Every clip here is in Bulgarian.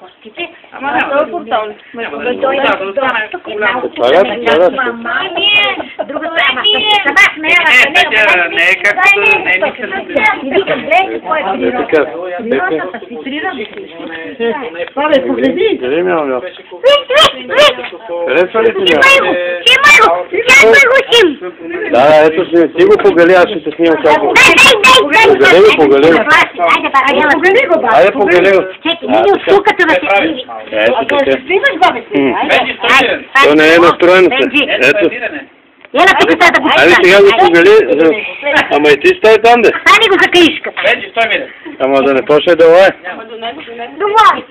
костите. Ама не, това е портал. Той е другата ама събах не е както не е Павел, погледи! Къде ми е? Харесва ли ти ме? Да, ето си, ти го погледи, аз ще се снимам само. Погледи го. Айде, погледи го. Ето така. То не е настроено се. Ето. Айде сега го погледи. Ама и ти стой там, де. Стани го за каишката. Ама да не почне да лае. Довой!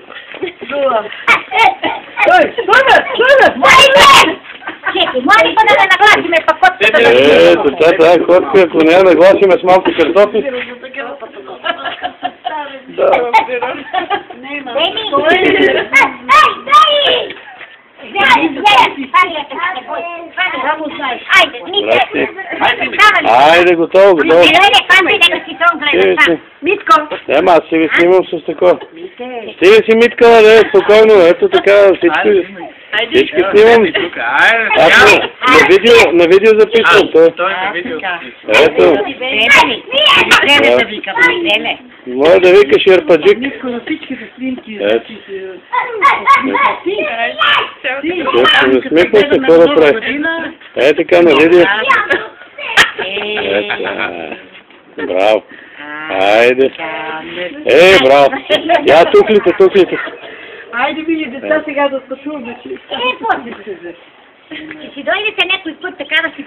Чекай, моли па да не нагласиме па котката. Ето, това е котка, ако не я нагласиме с малко картофи. Да. Айде, готово, готово. Митко! Ема, аз си ви снимам с такова. Стига си, Митка, да е спокойно, ето така, всички снимам. Аз на видео записвам, Той на видео. Ето. Може да викаш Ярпаджик. Ето. Засмихна се, какво да прави? Е така на видео. Ето. Браво. Айде. Браво. Я туклите. Айде, види, деца сега да спасуваме. Ще си дойдете някой път така да си